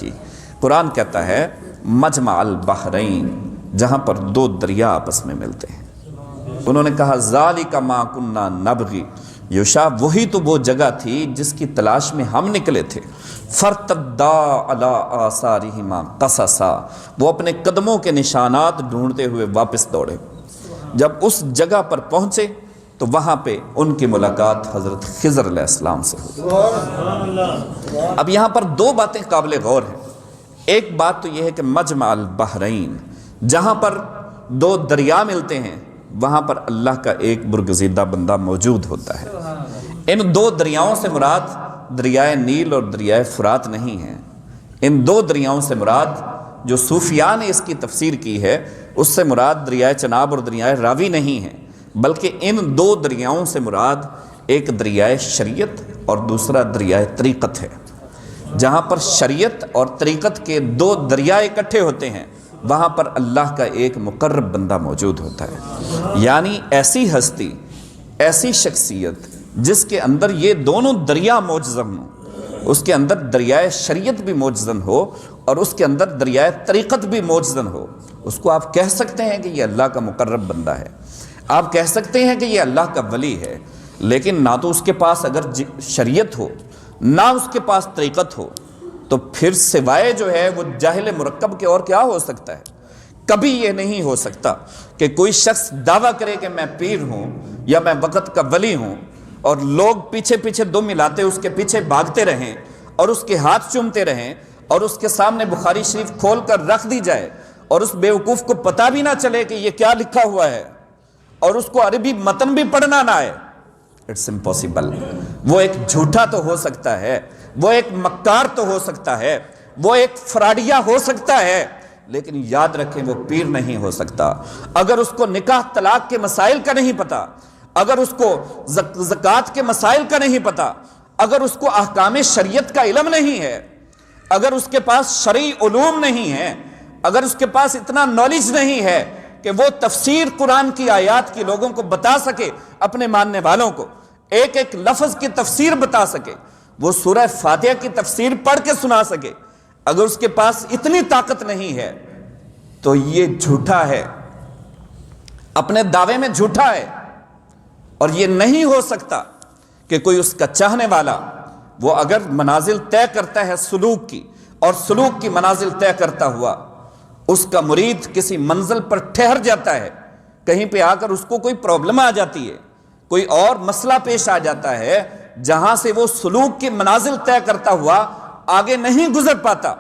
تھی۔ قرآن کہتا ہے مجمع البحرین، جہاں پر دو دریا آپس میں ملتے ہیں۔ انہوں نے کہا ذالک ما کننا نبغی، یوشع وہی تو وہ جگہ تھی جس کی تلاش میں ہم نکلے تھے۔ فرتدا علی آثارہما قصصا، وہ اپنے قدموں کے نشانات ڈھونڈتے ہوئے واپس دوڑے۔ جب اس جگہ پر پہنچے تو وہاں پہ ان کی ملاقات حضرت خضر علیہ السلام سے ہوئی۔ اب یہاں پر دو باتیں قابل غور ہیں۔ ایک بات تو یہ ہے کہ مجمع البحرین، جہاں پر دو دریا ملتے ہیں وہاں پر اللہ کا ایک برگزیدہ بندہ موجود ہوتا ہے۔ ان دو دریاؤں سے مراد دریائے نیل اور دریائے فرات نہیں ہیں۔ ان دو دریاؤں سے مراد، جو صوفیاء نے اس کی تفسیر کی ہے، اس سے مراد دریائے چناب اور دریائے راوی نہیں ہے، بلکہ ان دو دریاؤں سے مراد ایک دریائے شریعت اور دوسرا دریائے طریقت ہے۔ جہاں پر شریعت اور طریقت کے دو دریا اکٹھے ہوتے ہیں وہاں پر اللہ کا ایک مقرب بندہ موجود ہوتا ہے۔ یعنی ایسی ہستی، ایسی شخصیت جس کے اندر یہ دونوں دریا موجزن ہوں، اس کے اندر دریائے شریعت بھی موجزن ہو اور اس کے اندر دریائے طریقت بھی موجزن ہو، اس کو آپ کہہ سکتے ہیں کہ یہ اللہ کا مقرب بندہ ہے، آپ کہہ سکتے ہیں کہ یہ اللہ کا ولی ہے۔ لیکن نہ تو اس کے پاس اگر شریعت ہو، نہ اس کے پاس طریقت ہو، تو پھر سوائے جو ہے وہ جاہل مرکب کے اور کیا ہو سکتا ہے؟ کبھی یہ نہیں ہو سکتا کہ کوئی شخص دعویٰ کرے کہ میں پیر ہوں یا میں وقت کا ولی ہوں، اور لوگ پیچھے پیچھے دم ملاتے اس کے پیچھے بھاگتے رہیں اور اس کے ہاتھ چومتے رہیں اور اس کے سامنے بخاری شریف کھول کر رکھ دی جائے اور اس بیوقوف کو پتہ بھی نہ چلے کہ یہ کیا لکھا ہوا ہے اور اس کو عربی متن بھی پڑھنا نہ آئے۔ It's impossible. وہ ایک جھوٹا تو ہو سکتا ہے، وہ ایک مکار تو ہو سکتا ہے، وہ ایک فراڈیا ہو سکتا ہے، لیکن یاد رکھیں وہ پیر نہیں ہو سکتا۔ اگر اس کو نکاح طلاق کے مسائل کا نہیں پتا، اگر اس کو زکوٰۃ کے مسائل کا نہیں پتا، اگر اس کو احکام شریعت کا علم نہیں ہے، اگر اس کے پاس شرعی علوم نہیں ہے، اگر اس کے پاس اتنا نالج نہیں ہے کہ وہ تفسیر قرآن کی آیات کی لوگوں کو بتا سکے، اپنے ماننے والوں کو ایک ایک لفظ کی تفسیر بتا سکے، وہ سورہ فاتحہ کی تفسیر پڑھ کے سنا سکے، اگر اس کے پاس اتنی طاقت نہیں ہے تو یہ جھوٹا ہے، اپنے دعوے میں جھوٹا ہے۔ اور یہ نہیں ہو سکتا کہ کوئی اس کا چاہنے والا، وہ اگر منازل طے کرتا ہے سلوک کی اور سلوک کی منازل طے کرتا ہوا اس کا مرید کسی منزل پر ٹھہر جاتا ہے، کہیں پہ آ کر اس کو کوئی پرابلم آ جاتی ہے، کوئی اور مسئلہ پیش آ جاتا ہے جہاں سے وہ سلوک کی منازل طے کرتا ہوا آگے نہیں گزر پاتا،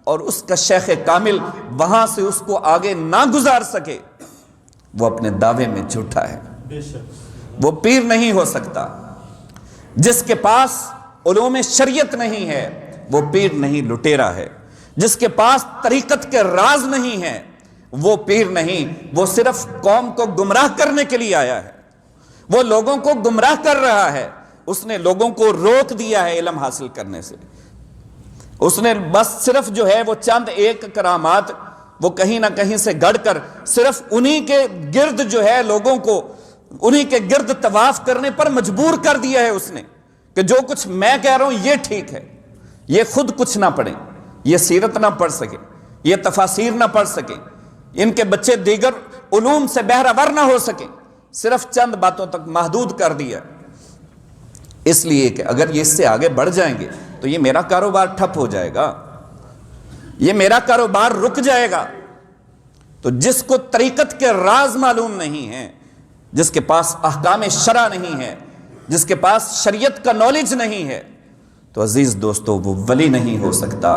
اور اس کا شیخ کامل وہاں سے اس کو آگے نہ گزار سکے، وہ اپنے دعوے میں جھوٹا ہے، وہ پیر نہیں ہو سکتا۔ جس کے پاس علوم شریعت نہیں ہے وہ پیر نہیں، لٹیرا ہے۔ جس کے پاس طریقت کے راز نہیں ہے وہ پیر نہیں، وہ صرف قوم کو گمراہ کرنے کے لیے آیا ہے، وہ لوگوں کو گمراہ کر رہا ہے، اس نے لوگوں کو روک دیا ہے علم حاصل کرنے سے، اس نے بس صرف جو ہے وہ چند ایک کرامات وہ کہیں نہ کہیں سے گڑھ کر صرف انہی کے گرد جو ہے لوگوں کو انہی کے گرد طواف کرنے پر مجبور کر دیا ہے اس نے، کہ جو کچھ میں کہہ رہا ہوں یہ ٹھیک ہے، یہ خود کچھ نہ پڑھیں، یہ سیرت نہ پڑھ سکے، یہ تفاسیر نہ پڑھ سکیں، ان کے بچے دیگر علوم سے بہرہ نہ ہو سکیں، صرف چند باتوں تک محدود کر دیا، اس لیے کہ اگر یہ اس سے آگے بڑھ جائیں گے تو یہ میرا کاروبار ٹھپ ہو جائے گا، یہ میرا کاروبار رک جائے گا۔ تو جس کو طریقت کے راز معلوم نہیں ہیں، جس کے پاس احکام شرع نہیں ہے، جس کے پاس شریعت کا نالج نہیں ہے، تو عزیز دوستو وہ ولی نہیں ہو سکتا،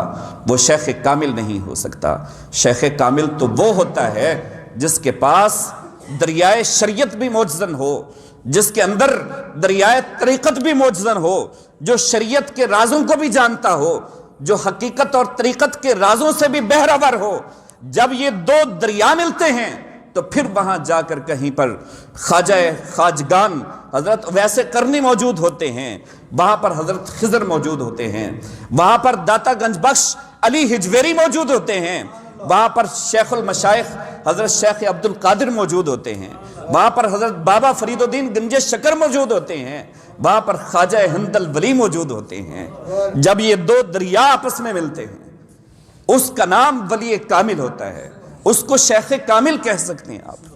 وہ شیخ کامل نہیں ہو سکتا۔ شیخ کامل تو وہ ہوتا ہے جس کے پاس دریائے شریعت بھی موجزن ہو، جس کے اندر دریائے طریقت بھی موجزن ہو، جو شریعت کے رازوں کو بھی جانتا ہو، جو حقیقت اور طریقت کے رازوں سے بھی بہرہ ہو۔ جب یہ دو دریا ملتے ہیں تو پھر وہاں جا کر کہیں پر خواجہ خواجگان حضرت ویسے کرنی موجود ہوتے ہیں، وہاں پر حضرت خضر موجود ہوتے ہیں، وہاں پر داتا گنج بخش علی ہجویری موجود ہوتے ہیں، وہاں پر شیخ المشائخ حضرت شیخ عبد القادر موجود ہوتے ہیں، وہاں پر حضرت بابا فرید الدین گنج شکر موجود ہوتے ہیں، وہاں پر خواجہ ہند الولی موجود ہوتے ہیں۔ جب یہ دو دریا آپس میں ملتے ہیں اس کا نام ولی کامل ہوتا ہے، اس کو شیخ کامل کہہ سکتے ہیں آپ۔